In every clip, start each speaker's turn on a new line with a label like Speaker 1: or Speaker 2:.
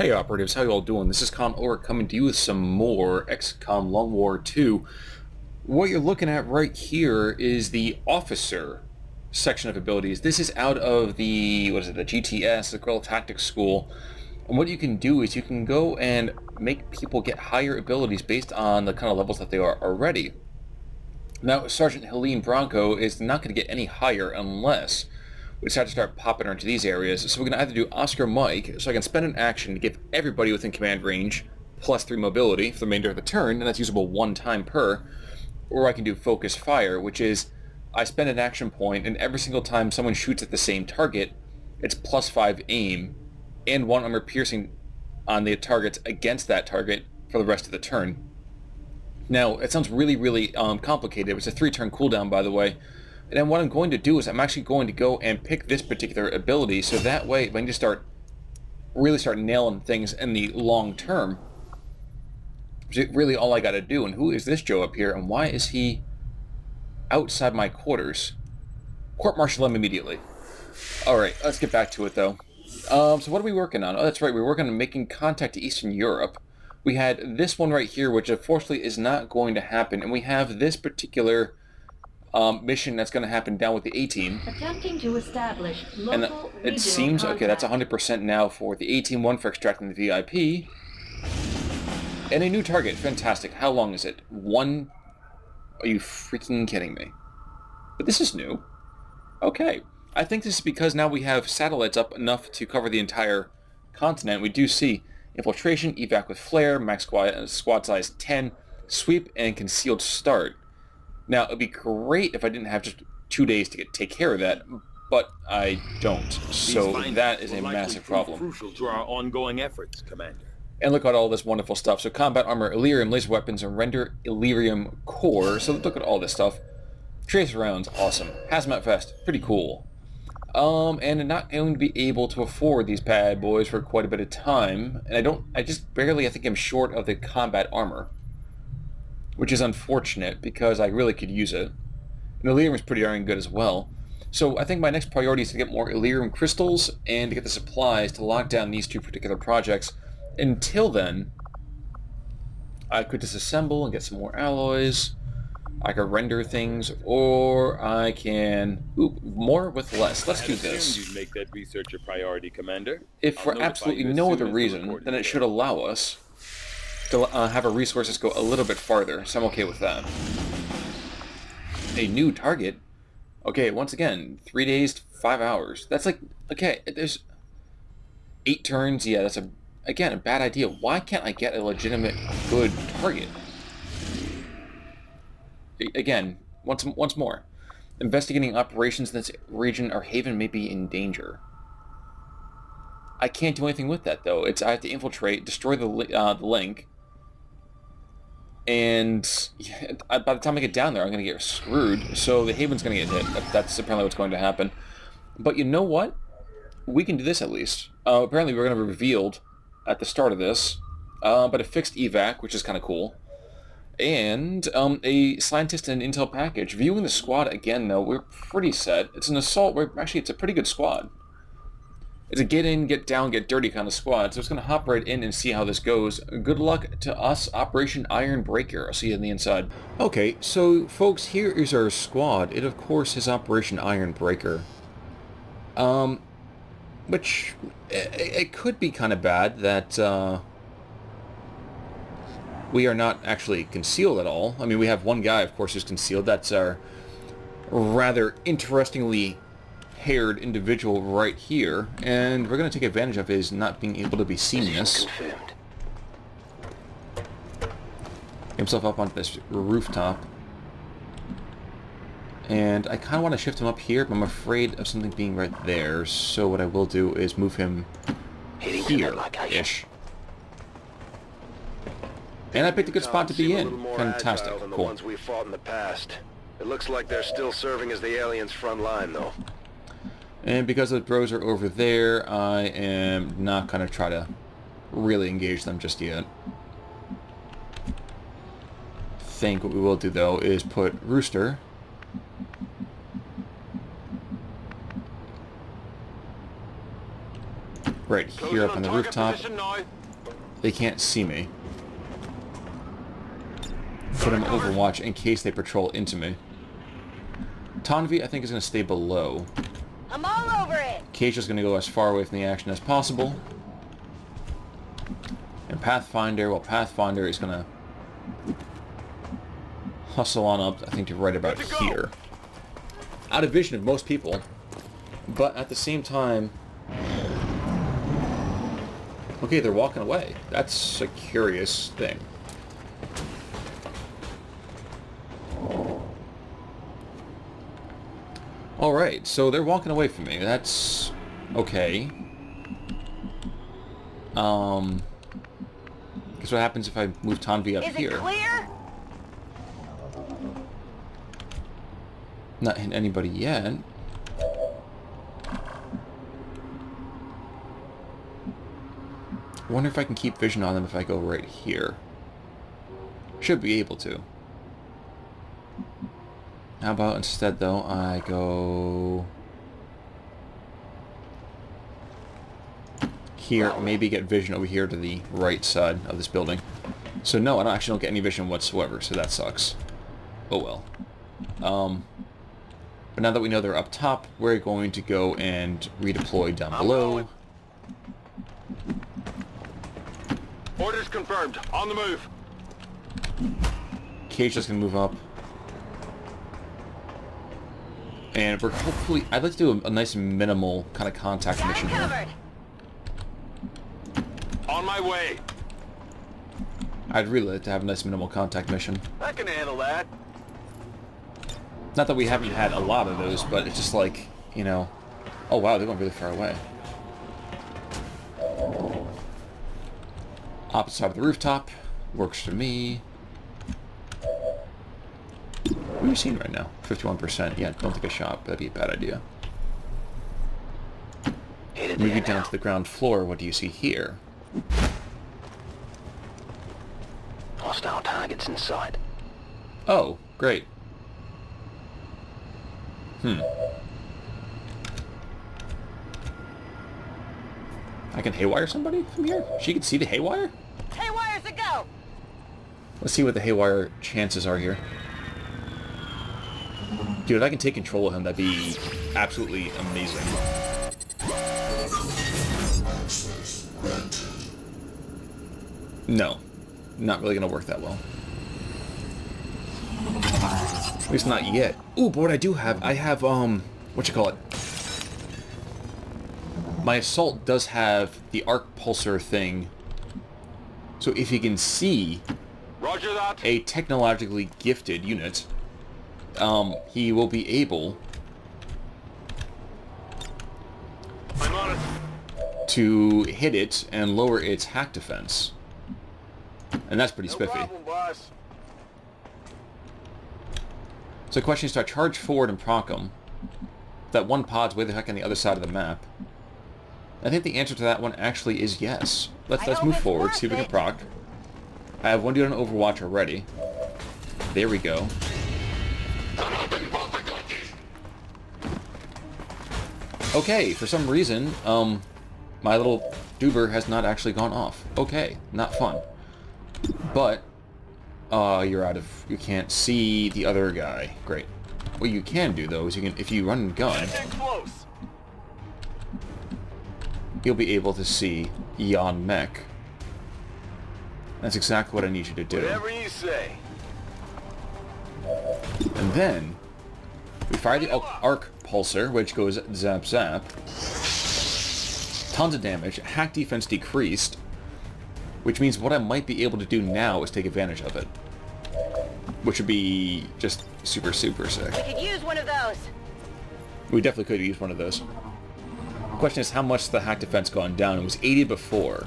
Speaker 1: Hey operatives, how you all doing? This is Or coming to you with some more XCOM Long War 2. What you're looking at right here is the officer section of abilities. This is out of the, the GTS, the Guerrilla Tactics School. And what you can do is you can go and make people get higher abilities based on the kind of levels that they are already. Now, Sergeant Helene Bronco is not going to get any higher unless we decide to start popping her into these areas. So we're going to either do Oscar Mike, so I can spend an action to give everybody within command range plus 3 mobility for the remainder of the turn, and that's usable 1 time per, or I can do Focus Fire, which is I spend an action point, and every single time someone shoots at the same target, it's plus 5 aim, and 1 armor piercing on the targets against that target for the rest of the turn. Now, it sounds really complicated. It's a 3-turn cooldown, by the way. And then what I'm going to do is I'm actually going to go and pick this particular ability, so that way if I can just really start nailing things in the long term, which is really all I got to do. And who is this Joe up here, and why is he outside my quarters? Court-martial him immediately. Alright, let's get back to it, though. So what are we working on? Oh, that's right, we're working on making contact to Eastern Europe. We had this one right here, which unfortunately is not going to happen, and we have this particular mission that's going to happen down with the A-Team.
Speaker 2: Attempting to establish local
Speaker 1: And it seems, okay, that's 100% now for the A-Team, 1 for extracting the VIP. And a new target, fantastic. How long is it? 1? Are you freaking kidding me? But this is new. Okay. I think this is because now we have satellites up enough to cover the entire continent. We do see infiltration, evac with flare, max squad size 10, sweep, and concealed start. Now, it would be great if I didn't have just 2 days to take care of that, but I don't. So that is a massive problem.
Speaker 3: Crucial to our ongoing efforts, Commander.
Speaker 1: And look at all this wonderful stuff. So combat armor, Illyrium laser weapons, and render Illyrium core. So look at all this stuff. Tracer rounds, awesome. Hazmat vest, pretty cool. And I'm not going to be able to afford these bad boys for quite a bit of time. And I just barely, I think I'm short of the combat armor, which is unfortunate because I really could use it. And Illyrium is pretty darn good as well. So I think my next priority is to get more Illyrium crystals and to get the supplies to lock down these 2 particular projects. Until then, I could disassemble and get some more alloys. I could render things, or I can... Ooh, more with less. Let's do this.
Speaker 3: You'd make that research a priority, Commander.
Speaker 1: If for absolutely no other reason, then it should allow us to have our resources go a little bit farther, so I'm okay with that. A new target? Okay, once again, 3 days, 5 hours. That's like, okay, there's 8 turns. Yeah, that's again a bad idea. Why can't I get a legitimate good target? Again, once more. Investigating operations in this region, our haven may be in danger. I can't do anything with that, though. I have to infiltrate, destroy the link, and by the time I get down there, I'm going to get screwed, so the haven's going to get hit. That's apparently what's going to happen. But you know what? We can do this at least. Apparently we're going to be revealed at the start of this, but a fixed evac, which is kind of cool, and a scientist and intel package. Viewing the squad again, though, we're pretty set. It's an assault where, actually, it's a pretty good squad. It's a get in, get down, get dirty kind of squad, so it's going to hop right in and see how this goes. Good luck to us, Operation Iron Breaker. I'll see you on the inside. Okay, so, folks, here is our squad. It, of course, is Operation Iron Breaker. Which, it could be kind of bad that, we are not actually concealed at all. I mean, we have one guy, of course, who's concealed. That's our rather interestingly haired individual right here. And we're going to take advantage of his not being able to be seenness. Himself up on this rooftop. And I kind of want to shift him up here, but I'm afraid of something being right there. So what I will do is move him here-ish. And I picked a good spot to be in. Fantastic. Cool.
Speaker 4: The ones we fought in the past. It looks like they're still serving as the aliens' front line, though.
Speaker 1: And because the bros are over there, I am not going to try to really engage them just yet. I think what we will do, though, is put Rooster right here up on the rooftop. They can't see me. Put him overwatch in case they patrol into me. Tanvi, I think, is going to stay below.
Speaker 2: I'm all over it.
Speaker 1: Keisha's going to go as far away from the action as possible. And Pathfinder, well, Pathfinder is going to hustle on up, I think, to right about here. Out of vision of most people. But at the same time... Okay, they're walking away. That's a curious thing. Alright, so they're walking away from me. That's... okay. Guess what happens if I move Tanvi up here?
Speaker 2: Is it clear?
Speaker 1: Not hitting anybody yet. I wonder if I can keep vision on them if I go right here. Should be able to. How about instead, though, I go... here, maybe get vision over here to the right side of this building. So no, I actually don't get any vision whatsoever, so that sucks. Oh well. But now that we know they're up top, we're going to go and redeploy down below.
Speaker 4: Orders confirmed. On the move.
Speaker 1: Keisha's gonna move up. And we're hopefully... I'd like to do a nice minimal kind of contact mission here.
Speaker 4: On my way.
Speaker 1: I'd really like to have a nice minimal contact mission.
Speaker 4: I can handle that.
Speaker 1: Not that we haven't had a lot of those, but it's just like, you know... Oh wow, they're going really far away. Opposite side of the rooftop. Works for me. What are you seeing right now? 51%. Yeah, don't take a shot. That'd be a bad idea. Moving down to the ground floor, what do you see here?
Speaker 4: Hostile targets in sight.
Speaker 1: Oh, great. I can haywire somebody from here? She can see the haywire?
Speaker 2: Haywire's a go.
Speaker 1: Let's see what the haywire chances are here. Dude, if I can take control of him, that'd be absolutely amazing. No. Not really gonna work that well. At least not yet. Ooh, but what I do have, I have, whatchamacallit? My assault does have the arc pulsar thing. So if you can see
Speaker 4: Roger that.
Speaker 1: a technologically gifted unit, he will be able
Speaker 4: I'm on it.
Speaker 1: to hit it and lower its hack defense. And that's pretty
Speaker 4: No
Speaker 1: spiffy.
Speaker 4: problem, boss.
Speaker 1: So the question is, do I charge forward and proc him? That one pod's way the heck on the other side of the map. I think the answer to that one actually is yes. Let's move forward, see if we can proc. I have one dude on Overwatch already. There we go. Okay, for some reason, my little doober has not actually gone off. Okay, not fun. But, you're out of... you can't see the other guy. Great. What you can do, though, is you can, if you run and gun,
Speaker 4: Getting close.
Speaker 1: you'll be able to see Yon Mech. That's exactly what I need you to do.
Speaker 4: Whatever you say.
Speaker 1: And then, we fire the arc pulsar, which goes zap zap. Tons of damage, hack defense decreased, which means what I might be able to do now is take advantage of it. Which would be just super, super sick.
Speaker 2: We could use one of those.
Speaker 1: We definitely could use one of those. The question is, how much has the hack defense gone down? It was 80 before.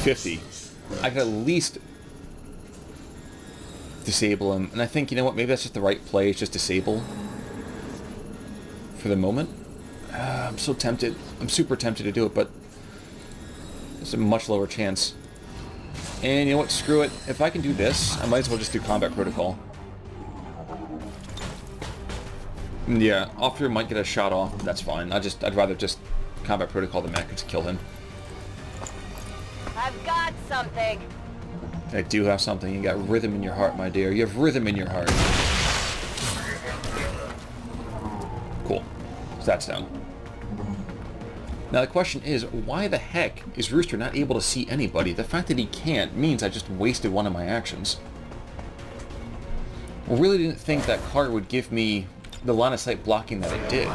Speaker 1: 50. I could at least disable him. And I think, you know what, maybe that's just the right play, is just disable. For the moment. I'm so tempted. I'm super tempted to do it, but there's a much lower chance. And you know what, screw it. If I can do this, I might as well just do combat protocol. Yeah, officer might get a shot off, but that's fine. I'd rather just combat protocol the mech and to kill him.
Speaker 2: I've got something.
Speaker 1: I do have something. You got rhythm in your heart, my dear. You have rhythm in your heart. Cool. So that's done. Now the question is, why the heck is Rooster not able to see anybody? The fact that he can't means I just wasted one of my actions. I really didn't think that car would give me the line of sight blocking that it did.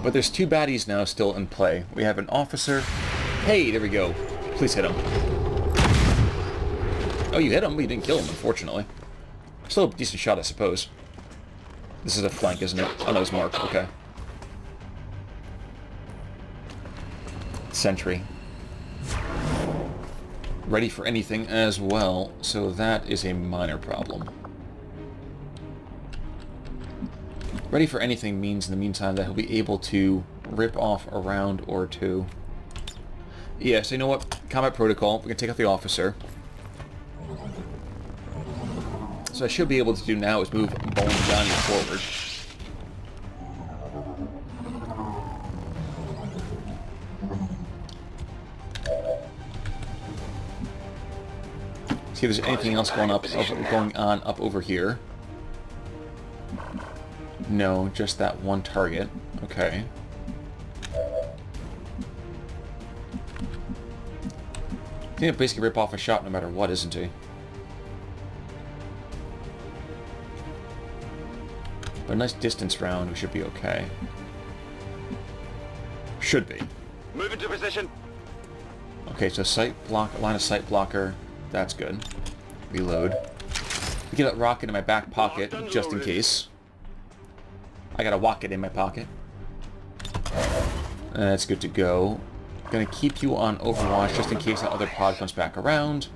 Speaker 1: But there's two baddies now still in play. We have an officer. Hey, there we go. Please hit him. Oh, you hit him, but you didn't kill him, unfortunately. Still a decent shot, I suppose. This is a flank, isn't it? Oh, no, it's marked. Okay. Sentry. Ready for anything as well, so that is a minor problem. Ready for anything means in the meantime that he'll be able to rip off a round or two. Yeah, so you know what? Combat protocol. We can take out the officer. So I should be able to do now is move Johnny forward. See if there's anything else going on up over here. No, just that one target. Okay. I think he'll basically rip off a shot no matter what, isn't he? But a nice distance round, we should be okay. Should be.
Speaker 4: Move into position.
Speaker 1: Okay, so sight block, line of sight blocker. That's good. Reload. We get a rocket in my back pocket, just in case. I got a rocket in my pocket. That's good to go. Gonna keep you on Overwatch just in case that other pod comes back around.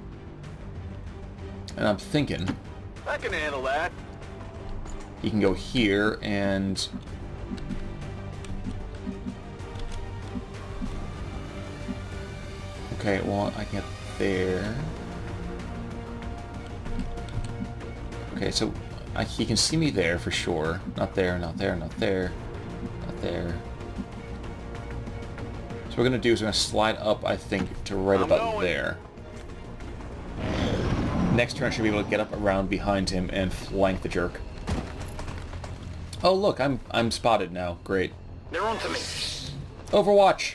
Speaker 1: And I'm thinking
Speaker 4: I can handle that.
Speaker 1: you can go here and okay, well I can get there. Okay, so he can see me there for sure. Not there, not there, not there, not there. So what we're going to do is we're going to slide up, I think, to right about there. Next turn I should be able to get up around behind him and flank the jerk. Oh look, I'm spotted now. Great.
Speaker 4: They're on to me.
Speaker 1: Overwatch!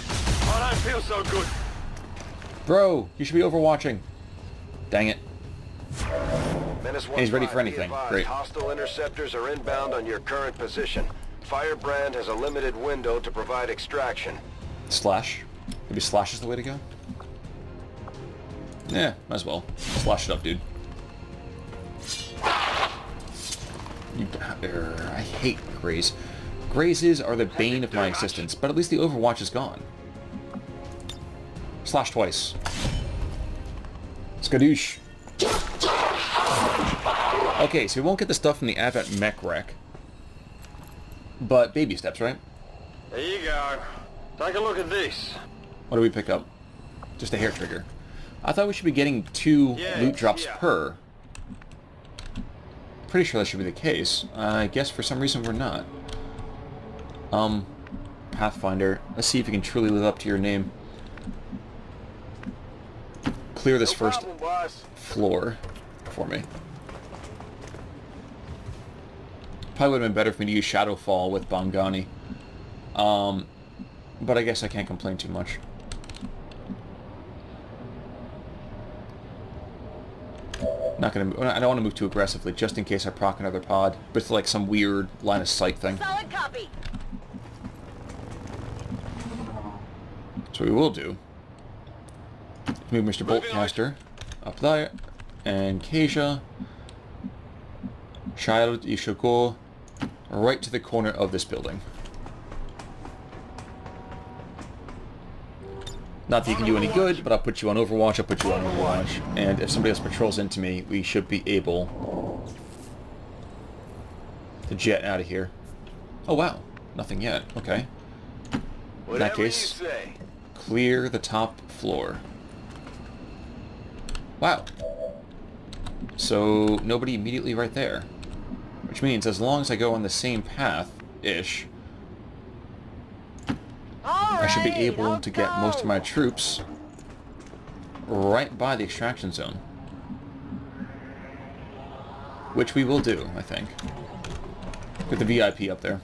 Speaker 4: I don't feel so good.
Speaker 1: Bro, you should be overwatching. Dang it.
Speaker 4: Menace
Speaker 1: And he's ready for
Speaker 4: 1-5,
Speaker 1: anything.
Speaker 4: be advised,
Speaker 1: Great.
Speaker 4: Hostile interceptors are inbound on your current position. Firebrand has a limited window to provide extraction.
Speaker 1: Slash. Maybe slash is the way to go? Yeah, might as well. Slash it up, dude. I hate grays. Grazes are the bane of my existence, but at least the Overwatch is gone. Slash twice. Skadoosh. Okay, so we won't get the stuff from the Advent mech wreck. But baby steps, right?
Speaker 4: There you go. Take a look at this.
Speaker 1: What do we pick up? Just a hair trigger. I thought we should be getting 2 loot drops per. Pretty sure that should be the case. I guess for some reason we're not. Pathfinder. Let's see if you can truly live up to your name. Clear this first floor for me. Probably would have been better for me to use Shadowfall with Bongani. But I guess I can't complain too much. Not gonna. I don't want to move too aggressively, just in case I proc another pod. But it's like some weird line of sight thing.
Speaker 2: Solid copy.
Speaker 1: So we will do. Move Mr. Boltcaster up there, and Keisha. Child, you should go right to the corner of this building. Not that you can do any good, but I'll put you on Overwatch, I'll put you on Overwatch. And if somebody else patrols into me, we should be able to jet out of here. Oh wow, nothing yet. Okay. In that case, clear the top floor. Wow. So, nobody immediately right there. Which means as long as I go on the same path-ish, I should be able to get most of my troops right by the extraction zone. Which we will do, I think. With the VIP up there.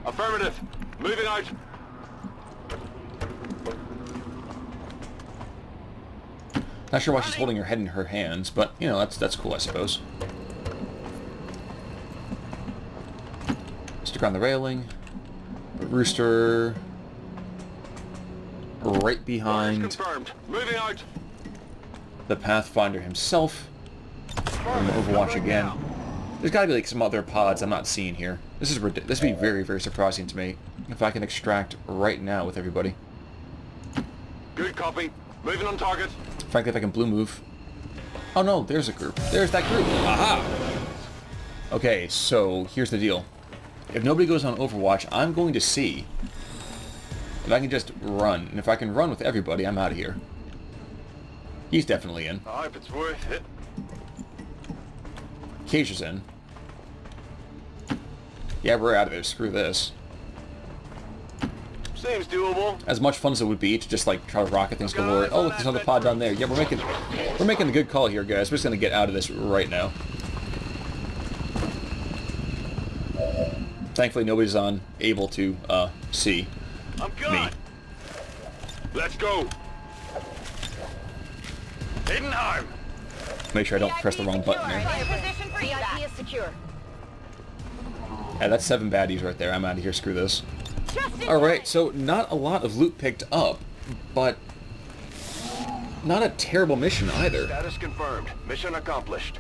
Speaker 3: Affirmative. Moving out.
Speaker 1: Not sure why she's holding her head in her hands, but, you know, that's cool, I suppose. Stick on the railing. Rooster... right behind
Speaker 3: Confirmed. Moving out.
Speaker 1: the Pathfinder himself. From Overwatch again. There's gotta be like some other pods I'm not seeing here. This would be very, very surprising to me if I can extract right now with everybody.
Speaker 3: Good copy. Moving on target.
Speaker 1: Frankly, if I can blue move. Oh no, there's a group. There's that group. Aha! Okay, so here's the deal. If nobody goes on Overwatch, I'm going to see if I can just run. And if I can run with everybody, I'm out of here. He's definitely in.
Speaker 3: I hope it's worth it.
Speaker 1: Cage is in. Yeah, we're out of there. Screw this.
Speaker 3: Seems doable.
Speaker 1: As much fun as it would be to just like try to rocket things galore. Oh, look, there's another pod down there. Yeah, we're making a good call here, guys. We're just gonna get out of this right now. Thankfully, nobody's able to see
Speaker 3: I'm
Speaker 1: me.
Speaker 3: good. Let's go. Hidden harm.
Speaker 1: Make sure I don't press the wrong button there.
Speaker 2: Position for VIP is secure.
Speaker 1: Yeah, that's 7 baddies right there. I'm out of here. Screw this.
Speaker 2: Just in
Speaker 1: Alright,
Speaker 2: time.
Speaker 1: so not a lot of loot picked up, but not a terrible mission either.
Speaker 4: Status confirmed. Mission accomplished.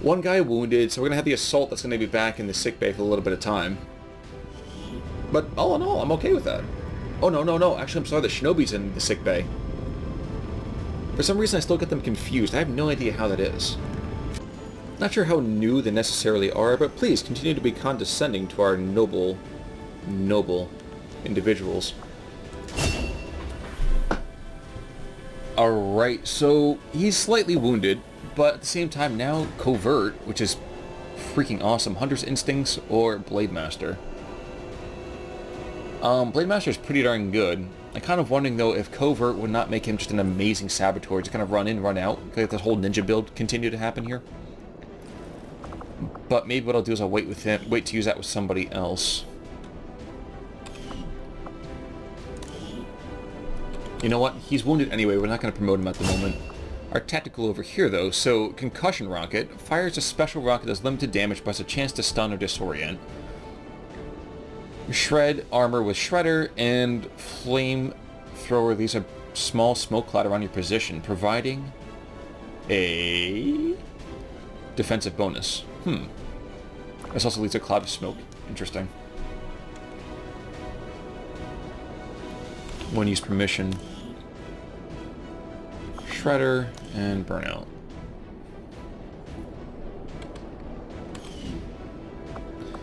Speaker 1: One guy wounded, so we're going to have the assault that's going to be back in the sickbay for a little bit of time. But all in all, I'm okay with that. Oh, no. Actually, I'm sorry, the shinobi's in the sickbay. For some reason, I still get them confused. I have no idea how that is. Not sure how new they necessarily are, but please continue to be condescending to our noble individuals. Alright, so he's slightly wounded, but at the same time now Covert, which is freaking awesome. Hunter's Instincts or Blade Master. Blade Master is pretty darn good. I'm kind of wondering though if Covert would not make him just an amazing saboteur to kind of run in, run out, like this whole ninja build continue to happen here. But maybe what I'll do is I'll wait to use that with somebody else. You know what? He's wounded anyway. We're not going to promote him at the moment. Our tactical over here, though. So, Concussion Rocket fires a special rocket that does limited damage but has a chance to stun or disorient. Shred armor with Shredder, and Flamethrower leaves a small smoke cloud around your position, providing a defensive bonus. This also leaves a cloud of smoke. Interesting. One use permission. Shredder and Burnout.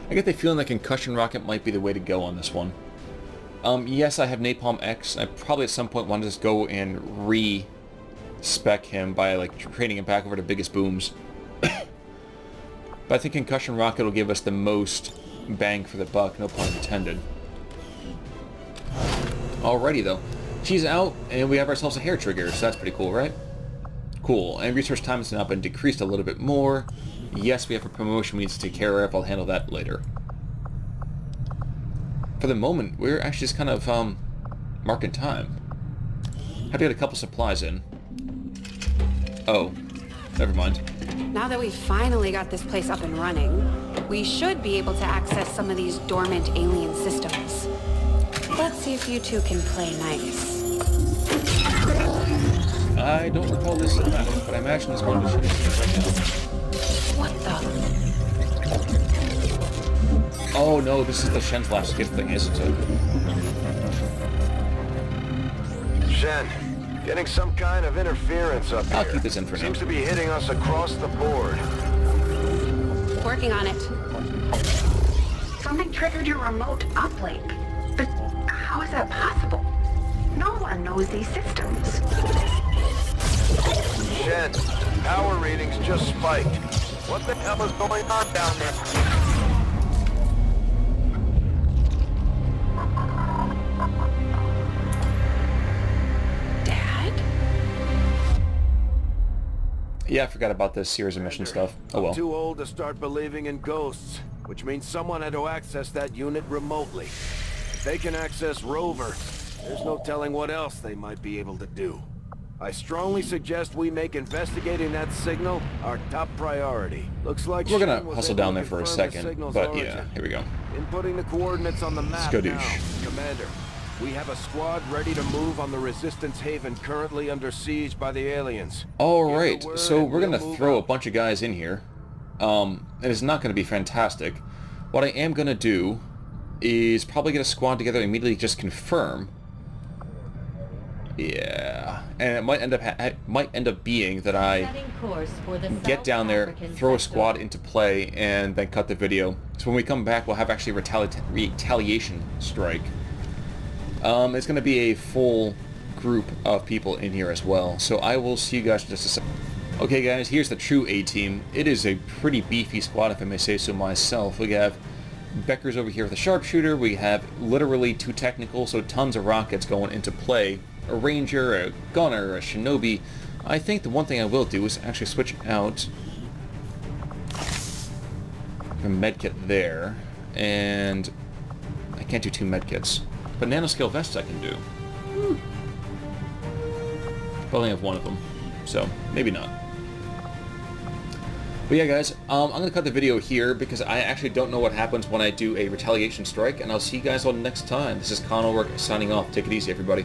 Speaker 1: I get the feeling that Concussion Rocket might be the way to go on this one. Yes, I have Napalm X. I probably at some point want to just go and re-spec him by like trading him back over to biggest booms. But I think Concussion Rocket will give us the most bang for the buck, no pun intended. Alrighty though. She's out, and we have ourselves a hair trigger, so that's pretty cool, right? Cool. And research time has now been decreased a little bit more. Yes, we have a promotion we need to take care of. I'll handle that later. For the moment, we're actually just kind of, marking time. Have to get a couple supplies in. Oh. Never mind.
Speaker 5: Now that we've finally got this place up and running, we should be able to access some of these dormant alien systems. Let's see if you two can play nice.
Speaker 1: I don't recall this cinematic, but I imagine it's going to shoot right now.
Speaker 5: What the?
Speaker 1: Oh no, this is the Shen's last gift thing, isn't it?
Speaker 4: Shen, getting some kind of interference up here.
Speaker 1: I'll keep this in for now.
Speaker 4: Seems to be hitting us across the board.
Speaker 5: Working on it.
Speaker 6: Something triggered your remote uplink. But how is that possible? No one knows these systems.
Speaker 4: Shen, power readings just spiked. What the hell is going on down there?
Speaker 1: Yeah, I forgot about this series of mission stuff. Oh well.
Speaker 7: I'm too old to start believing in ghosts, which means someone had to access that unit remotely. If they can access Rover, there's no telling what else they might be able to do. I strongly suggest we make investigating that signal our top priority. Looks like
Speaker 1: We're gonna
Speaker 7: Shen was
Speaker 1: hustle
Speaker 7: able
Speaker 1: down
Speaker 7: to
Speaker 1: there for a
Speaker 7: confirm the
Speaker 1: second,
Speaker 7: signal's
Speaker 1: but
Speaker 7: origin.
Speaker 1: yeah, here we go.
Speaker 7: Inputting the coordinates on the map
Speaker 1: go,
Speaker 7: now.
Speaker 1: douche.
Speaker 7: Commander, we have a squad ready to move on the Resistance Haven currently under siege by the aliens.
Speaker 1: Alright,
Speaker 7: Get the word
Speaker 1: so
Speaker 7: and
Speaker 1: we're
Speaker 7: we'll
Speaker 1: gonna
Speaker 7: move
Speaker 1: throw a
Speaker 7: out.
Speaker 1: bunch of guys in here. It is not gonna be fantastic. What I am gonna do is probably get a squad together and immediately just confirm. Yeah, and it might end up being that I
Speaker 2: Setting course for the
Speaker 1: get
Speaker 2: South
Speaker 1: down there,
Speaker 2: African
Speaker 1: throw a
Speaker 2: sector.
Speaker 1: squad into play, and then cut the video. So when we come back, we'll have actually a retaliation strike. It's going to be a full group of people in here as well. So I will see you guys in just a second. Okay guys, here's the true A-team. It is a pretty beefy squad, if I may say so myself. We have Becker's over here with a sharpshooter. We have literally 2 technical, so tons of rockets going into play. A ranger, a gunner, a shinobi. I think the one thing I will do is actually switch out the medkit there, and I can't do 2 medkits, but nanoscale vests I can do. But I only have 1 of them, so maybe not. But yeah guys, I'm going to cut the video here because I actually don't know what happens when I do a retaliation strike, and I'll see you guys all next time. This is Con O'Rourke signing off. Take it easy everybody.